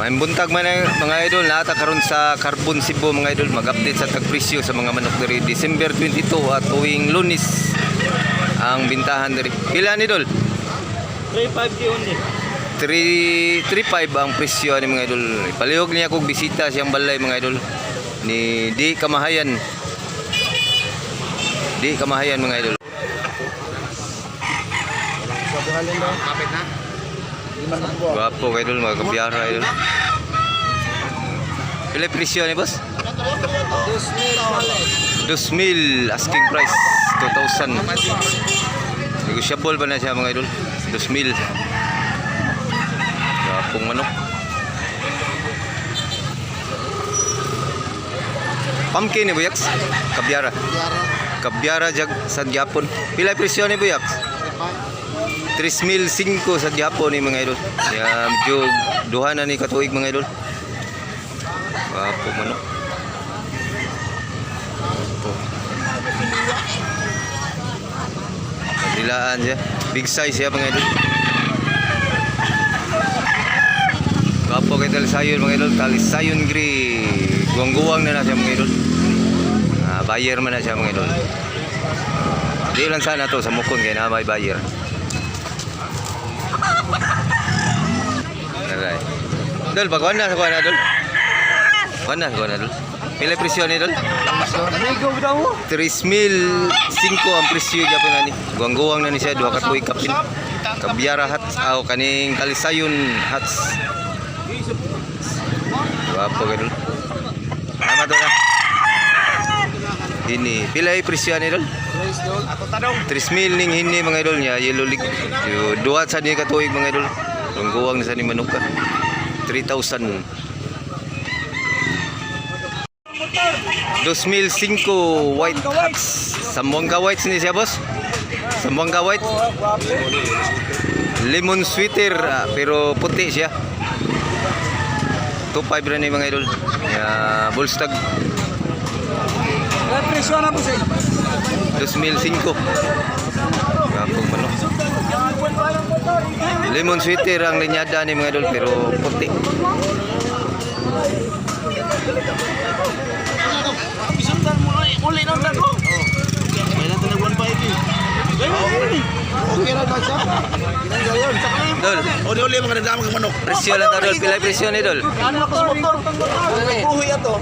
May buntag man mga idol, nata karon sa Carbon Cebu mga idol, mag-update sa tagpresyo sa mga manok diri December 22 at tuwing Lunes ang bintahan diri. Pila ni idol? 3.5 only. 3.5 ang presyo ni mga idol. Palihog niya kog bisita siyang balay mga idol ni Di Kamahayan. Di Kamahayan mga idol. Kapit na. Guwapo kayo idol, mga kabiyara idol. Pila presyo ni boss? 2,000 asking price, 2,000. Negotiable ba na siya mga idol? 2,000. Guwapong manok. Pumpkin ni Buyaks? Kabiyara. Kabiyara jag sa Japon. Pila presyo ni Buyaks? 3,500 sa Japon ni mga idol. Kaya medyo duha na ni katuig mga idol. Wapo manok. Kadilaan siya. Big size siya mga idol. Wapo kay talisayon mga idol. Talisayon gray. Guwang-guwang na siya mga idol. Buyer man na siya mga idol. Di lang sana to sa mukon kaya na may buyer. Alright. Dol, pagkuhan na sa kuhan na, Dol. Kuhan na Dol. Pila presyo ni, Dol? 3,500 ang presyo dyan po na ni. Guwang-guwang na ni siya, duha katuig kapin. Kabiyara hats, kaning talisayon hats. Wapo ka, Dol. Tama, Dol, ha? Hini. Pila yung presyo ni, Dol? 3,000 ning hini mga idol niya, yellow lig. Duha sa ni katuig mga idol. Guwang na sa ni manok ka. 3,000. 2,500 white hats. Sambuanga white ni siya boss. Sambuanga white. Lemon sweater pero puti siya. 2,500 rin mga idol. Bullstag. Presyo na po siya. 2,500. Gapong manok. Lemon sweater ang linyada ni mga idol pero puti. Bisundan mo uli nang dago. May lang tanag 1.5 eh. Okay na ba siya? Dol, Uli mga nagdamag ng manok. presyo lang ta dol. Pila presyo ni dol? Ano ako sa motor? Buhi ato.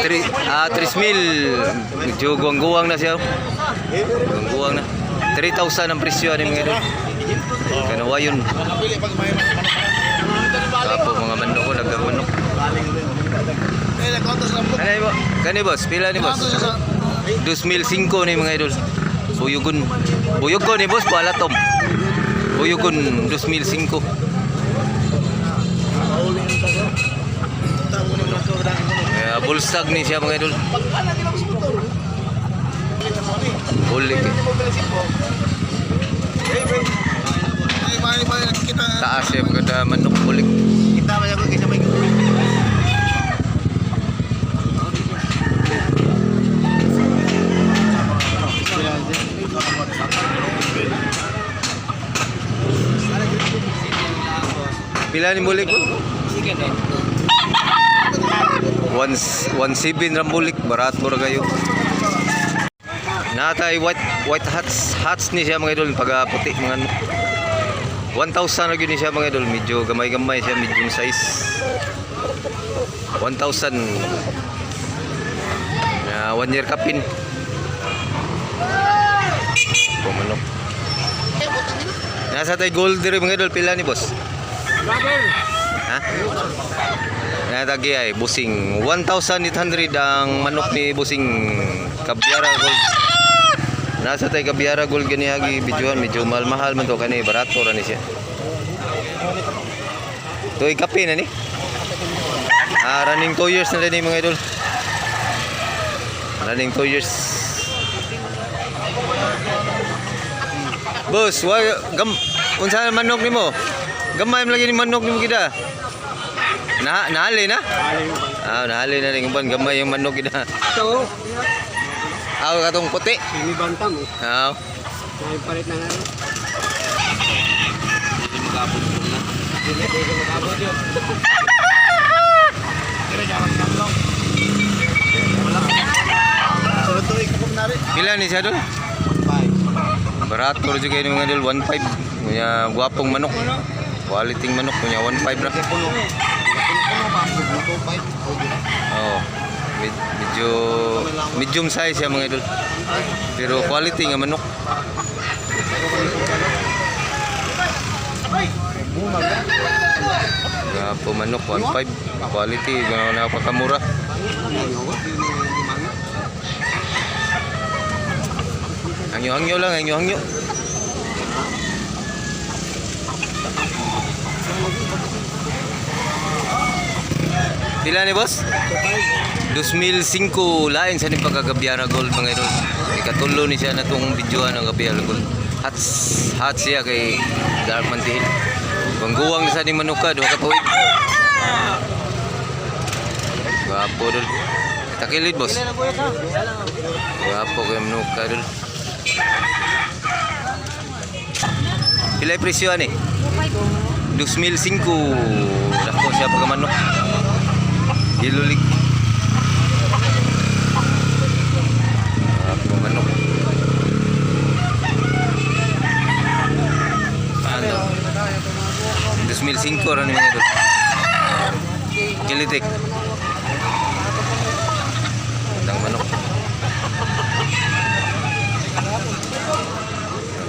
3,000. Medyo guwang-guwang na siya. Guwang-guwang na. 3,000 ang presyo ni mga idol. Kanawa yun. Kapo mga manok ko, nagdag manok. Kani boss, pila ni boss? 2,500 ni mga idol. Buyugon. Buyugon ni boss, palatom. Buyugon, 2,500. Bulstag ni siya mga idol. Bulik eh. Taas siya maganda manok bulik. Kita ba yung kita may Pila ni bulik po? 1,700 rambulik, barato ra kayo. Natay white hats ni siya mga idol, pag puti mga 1,000 ra gyud ni siya mga idol, medyo gamay-gamay siya, medium size. 1,000. 1 year kapin. Pumanok. Nasa tay gold diri mga idol, pila ni boss? Ha? Natagi ay busing 1,800 ang manok ni busing Kabiyara Gold. Nasa tay Kabiyara Gold ganihagi bijuan, medyo mahal-mahal man to kani, barato ra ni siya. To ikapi na ni. Running 2 years na din mga idol. Running 2 years. Boss, unsa manok nimo? Gamay man lagi ni manok nimo gida. Nahali na? Nahali na rin ban, gamay yung manok gida. Ito. Katong puti. Ini bantam eh. May palit na nga. Hindi magabot na. Sunod to ikapag na rin. Pila ni siya dol? 1.5. Barato rin siya kayo mga dol, 1.5. Kunya guwapong manok. Quality manok, kunya 1.5 ra. Puno. Puno pa. 2.5. Oo. Medyo medium size siya mga idol. Pero quality nga manok. Gapo manok 1.5. Quality gano napakamura. Hangyo-hangyo lang, hangyo-hangyo. Pila ni boss? 2005 lain sa ni pagkagabiara gold mga idol. Ikatulo ni siya na tong videoan ng gabiara gold. Hot siya kay Dark Mantihin. Pangguwang sa ni manuka duha ka tuig. Wapo dol. Takilid boss. Wapo kay manuka dol. Pilay presyo ani? 2005. Dako siya pagmanok. Ilulik. Ako manok. Ano? 2005 rin mga ito. Kilitik. Ang manok.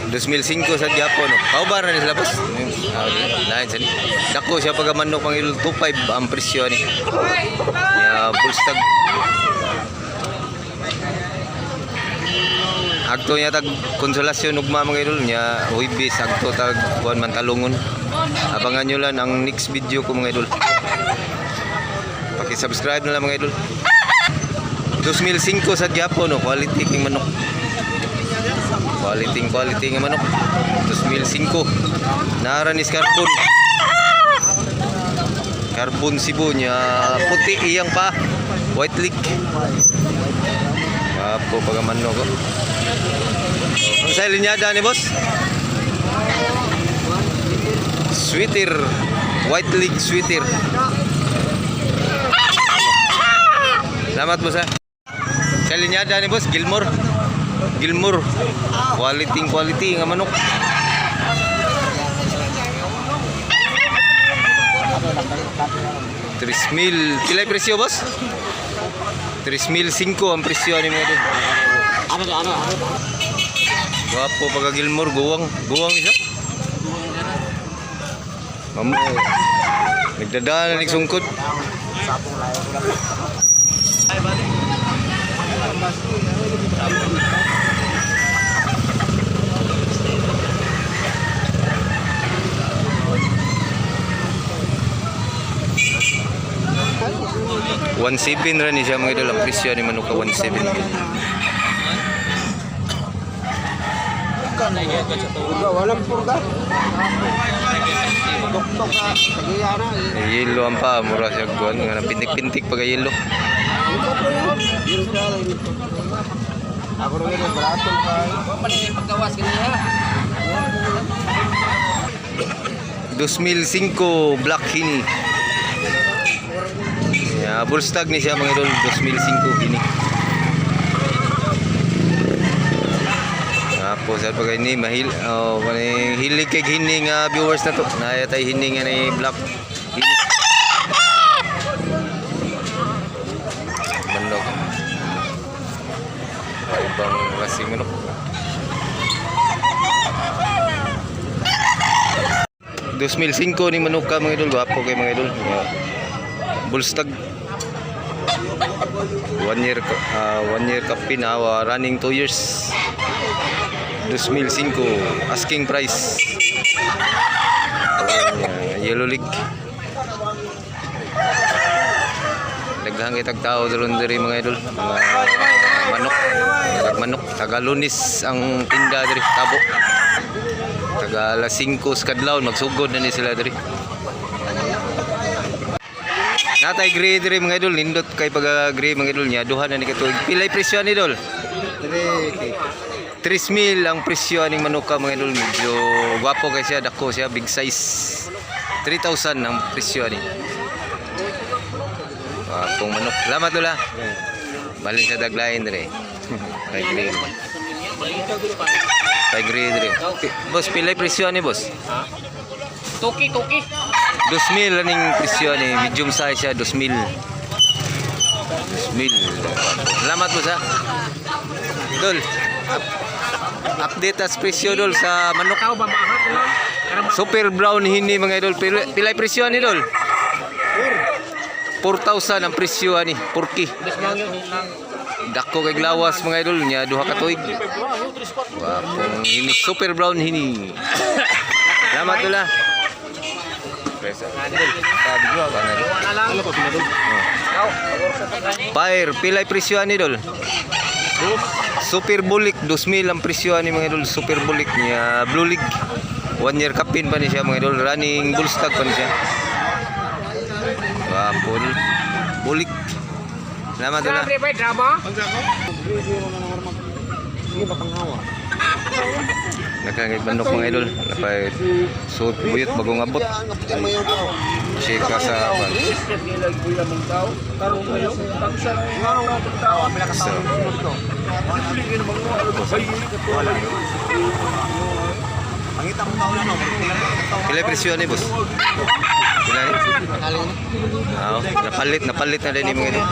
2005 sa Japon. Paubar na sila boss. Lain sa ni. Dako siya pagamanok pang 2.5 ang presyo ni. Ya bulstag. Agto niya tag konsolasyon ugma mga idol niya Huibis agto tag buwan man talungon. Abangan nyo lang ang next video ko mga idol. Paki-subscribe na lang mga idol. 2005 sa Japon quality king manok. Quality nga manok. 2005. Naranis carbon. Carbon Cebu niya puti iyang pa. White leak. Apo pagamanok ko. Ang sa linyada ni boss? Sweeter. White leak sweeter. Salamat boss ha. Sa linyada ni boss Gilmore. Quality nga manok. $3,000. Pilay presyo boss? 3,005 ang presyo ni mo din. Ano? Guwapo pagka Gilmore guwang isa. Mamo. Nagdadaan na nagsungkod. $1.7 rin siya mga idol. Ang presyo ni Manuka $1.7. Walang purga. Tuktok ka. Sagiyana. Yellow ang pa. Mura siya guwan. Pintik-pintik pagka yellow. Ito po yun. Yun ka lang. Ako rin yung baratong ka. Paningin paggawas ka niya. 2005 Black Hini. Ya, bullstag ni siya mga idol 2005 Hini. Apo sa pagay ni mahil hilig kay hini nga viewers na to. Naaya tay hini nga ni Black Hini. Manok. Ibang kasi manok. 2005 ni Manuka mga idol, gwapo kay mga idol. Bullstag. 1 year kapi na running 2 years. 2005 asking price. Yellow league. Daghang itag tao dalon diri mga idol. Mga manok, taga Lunis ang tinda diri, Tabo. Taga alas 5 kadlaw magsugod na ni sila diri. Natay gray diri mga idol, nindot kay pag gray mga idol niya duha na ni katuig. Pilay presyo ni idol? 3,000 ang presyo ning manuka mga idol. Medyo gwapo kay siya, dako siya, big size. 3,000 ang presyo ni. Kung manok. Salamat Lola. Balin sa daglain dire. Kay green. Kay green dire. Boss, pilay presyo ni boss? Tuki. 2,000 aning presyo ni. Medium size siya, 2,000. 2,000. Salamat boss ha. Dol. Update as presyo dol sa manok. Ikaw ba maahat nun? Super brown hini mga idol. Pilay presyo ni dol. 4,000 ang presyo ani. Porky. Dako kay glawas mga idol niya duha ka tuig. Wapong hini super brown hini. Salamat dol ha. Fire, pilay presyo ani dol. Super bulik 2,000 ang presyo ani mga idol. Super bulik niya Blue League. 1 year kapin pa ni siya mga idol. Running bull stag pa ni siya. Wapon bulik. Salamat dol ha. Ba drama? Nakangit manok mga idol. Napay suot buyot bagong abot. Chika sa pan. So, pilay presyo ni boss? Pilay? Oo, napalit na din yung mga idol.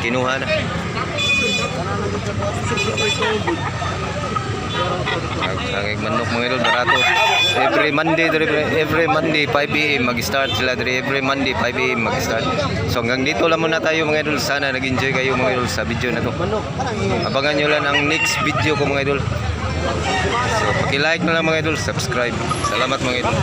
Kinuha na. Nagkangig manok mga idol, barato. Every Monday 5 AM mag-start sila diri. Every Monday 5 AM mag-start. So hanggang dito lang muna tayo mga idol. Sana nag-enjoy kayo mga idol sa video na to. Abangan nyo lang ang next video ko mga idol. So paki-like na lang mga idol, subscribe. Salamat mga idol.